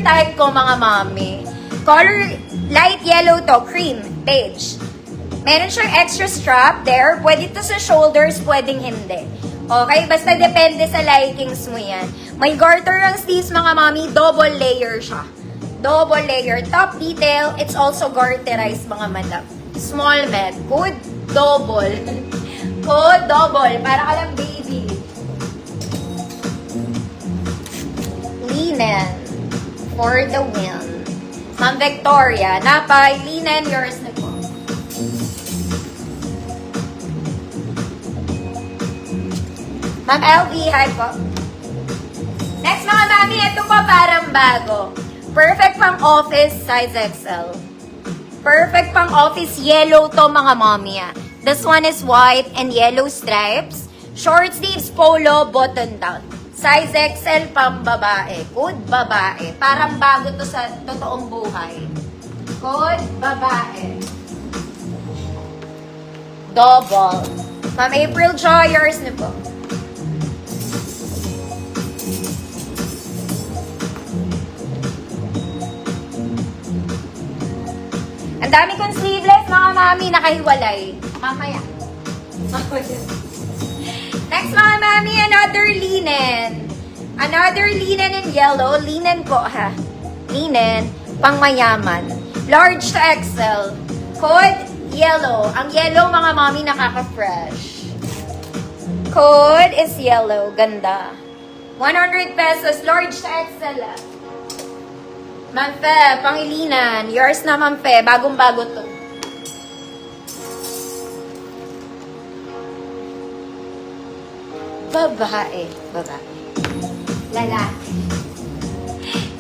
type ko, mga mami. Color light yellow to, cream, beige. Meron siyang extra strap there. Pwede to sa shoulders, pwedeng hindi. Okay? Basta depende sa likings mo yan. May garter ang sleeves, mga mami. Double layer siya. Double layer. Top detail, it's also garterized, mga madam. Small med. Good double. Good double. Para ka lang baby. Linen. For the win. Ma'am Victoria. Napay. Linen, yours na po. Ma'am LV, hi po. Next, mga mami, ito pa parang bago. Perfect pang office, size XL. Perfect pang office, yellow to, mga mami. This one is white and yellow stripes. Short sleeves, polo, button down. Size XL pang babae. Good babae. Parang bago to sa totoong buhay. Good babae. Double. Ma'am April Joy, yours na po. Ang dami kong sleeveless, mga mami, nakahiwalay. Mamaya. Next, mga mami, another linen. Another linen in yellow. Linen po, ha? Linen, pang mayaman. Large to XL. Code, yellow. Ang yellow, mga mami, nakaka-fresh. Code is yellow. Ganda. 100 pesos. Large to XL, ah. Ma'am Fe, pangilinan. Yours na, Ma'am Fe. Bagong-bago to. Babae. Babae. Lalaki.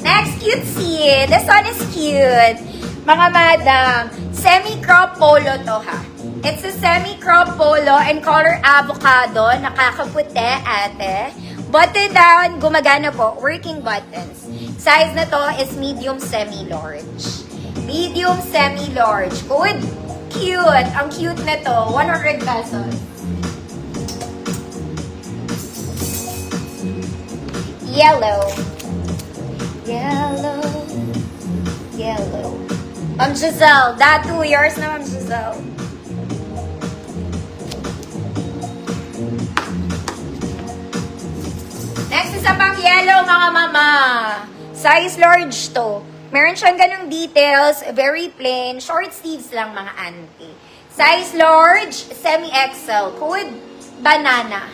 Next, cutesy. This one is cute. Mga madam, semi-crop polo to, ha. It's a semi-crop polo and color avocado. Nakakaputi, ate. Button down, gumagana po. Working buttons. Size na to is medium semi-large. Medium semi-large. Good. Cute. Ang cute na to. 100 pesos. Yellow. Yellow. Yellow. Ma'am Giselle. That too. Yours na, Ma'am Giselle. Next, isa pang yellow, mga mama. Size large to. Meron siyang ganung details, very plain, short sleeves lang, mga auntie. Size large, semi-XL. Code banana.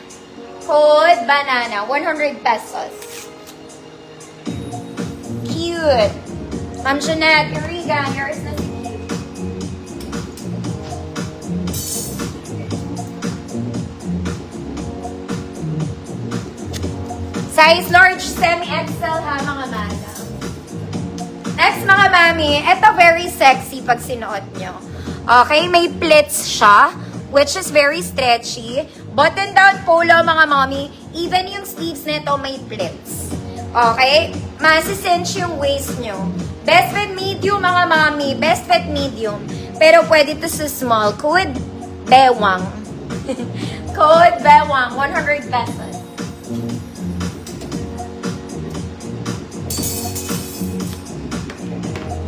Code banana. 100 pesos. Cute. Ma'am Jeanette, Eureka, yours na si cute. Size large, semi-XL, ha, mga madam. Next, mga mami, ito very sexy pag sinuot nyo. Okay, may pleats siya, which is very stretchy. Button down polo, mga mami. Even yung sleeves nito may pleats. Okay? Masisense yung waist nyo. Best fit medium, mga mami. Best fit medium. Pero pwede to sa small. Code Bewang. Code Bewang. 100 pesos.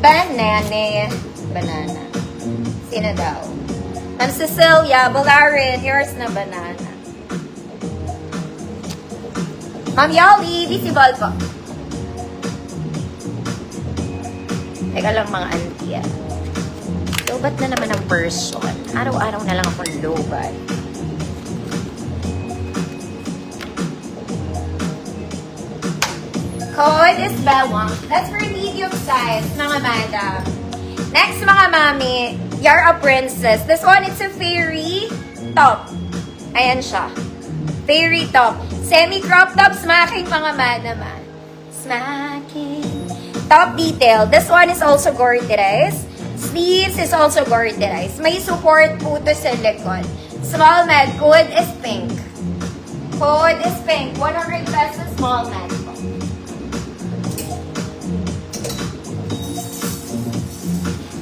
Banana. Banana. Sino daw? Ma'am Cecilia, Bolarin, yours na banana. Ma'am Yoli, visible po. Teka lang, mga auntie. Lobat na naman ang person. Araw-araw na lang akong lobat. Code is Bewang. That's for medium size, mga madam. Next, mga mami, Yara Princess. This one, it's a fairy top. Ayan siya. Fairy top. Semi-crop top, smacking, mga madam. Smacking. Top detail. This one is also garterized. Sleeves is also garterized. May support po to sa likod. Small med. Code is pink. Code is pink. 100 pesos small med.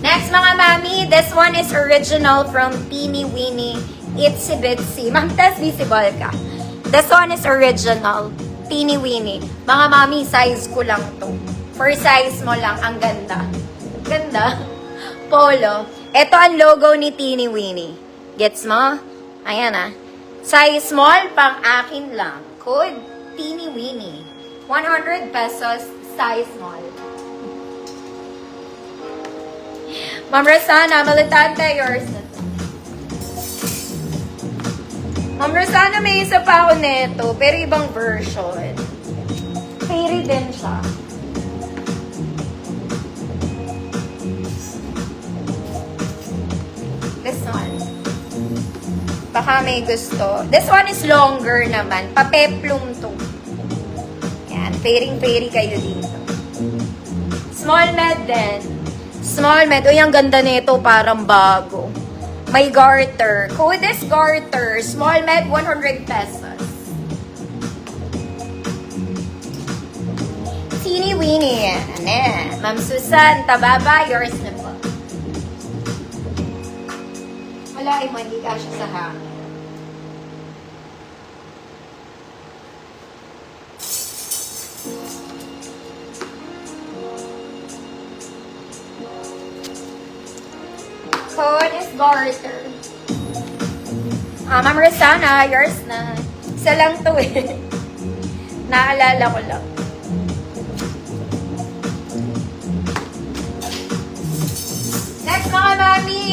Next, mga mami, this one is original from Teeny Weeny Itsy Bitsy. Ma'am, tas visible ka. This one is original. Teeny Weeny. Mga mami, size ko lang to. For size mo lang, ang ganda. Ganda. Polo. Ito ang logo ni Teeny Weeny. Gets mo? Ayan ah. Size small, pang akin lang. Code Teeny Weeny. 100 pesos, size small. Ma'am Rosana, Militante, yours na to. Ma'am Rosana, may isa pa ako neto, pero ibang version. Fairy din siya. This one. Baka may gusto. This one is longer naman. Papeplum to. Yan. Fairy kayo dito. Small med din. Small med. Uy, ang ganda nito. Parang bago. May garter. Code is garter. Small med, 100 pesos. Teeny Weeny. Ano? Ma'am Susan, Tababa, yours na po. Wala, hindi kasya sa hangin. Code is garter. Ma'am Rosana, yours na. Isa lang to eh. Naalala ko lang. Next mga mami.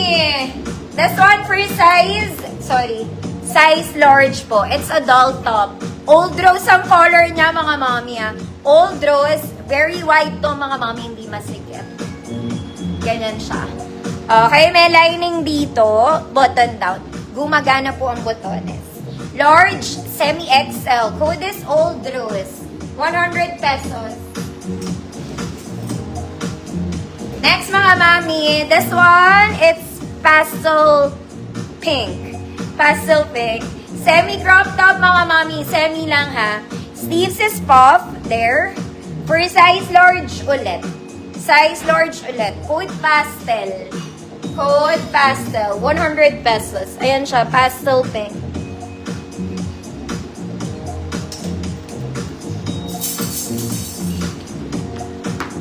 This one for size large po. It's adult top. Old rose ang color niya mga mami ah. Old rose, very white to mga mami, hindi masikip. Ganyan siya. Okay, may lining dito, button down. Gumagana po ang botones. Large, semi-XL. Code is Old Rose. 100 pesos. Next mga mami, this one, it's pastel pink. Pastel pink. Semi-crop top mga mami, semi lang ha. Sleeves is puff, there. For size large ulit. Size large ulit. Code pastel. Code pastel. 100 pesos. Ayan siya, pastel pink.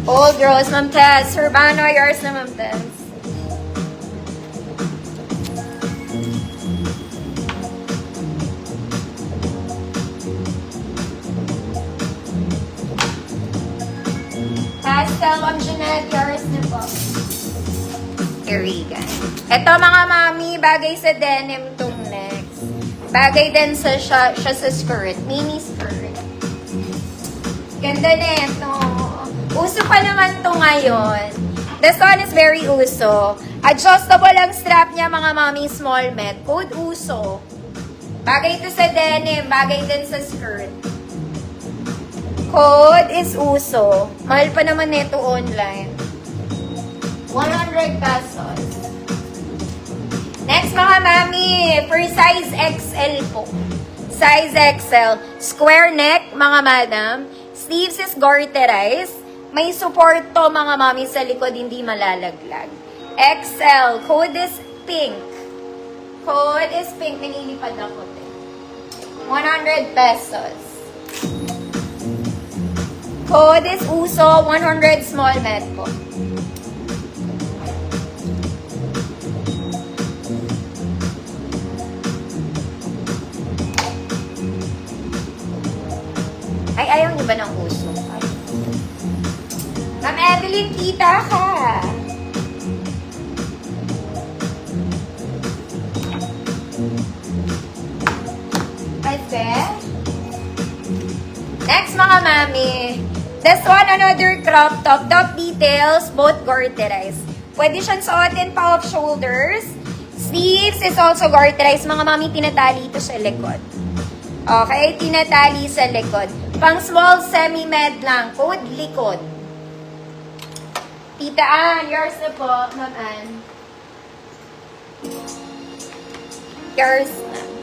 Old Rose, Ma'am Tess. Urbano, yours na, Ma'am Tess. Pastel, Ma'am Jeanette, yours na po. Irigan. Ito mga mami, bagay sa denim tong next. Bagay din siya sa skirt. Mini skirt. Ganda na ito. Uso pa naman to ngayon. This one is very uso. Adjustable ang strap niya mga mami, small med. Code uso. Bagay ito sa denim. Bagay din sa skirt. Code is uso. Mahal pa naman nito online. 100 pesos. Next mga mami, for size XL po. Size XL. Square neck, mga madam. Sleeves is garterized. May support to mga mami sa likod, hindi malalaglag. XL. Code is pink. Code is pink. Nanilipad ako. 100 pesos. Code is uso. 100 small med po. Ay, ayaw niyo ba ng uso? Ma'am Evelyn, kita ka. Ate. Next mga mami. This one, another crop top. Top details, both garterized. Pwede siyang suotin pa off shoulders. Sleeves is also garterized. Mga mami, tinatali ito sa likod. Okay, tinatali sa likod. Pang small semi-med lang. Code likod. Tita Ann, yours na po, Ma'am Ann. Yours na.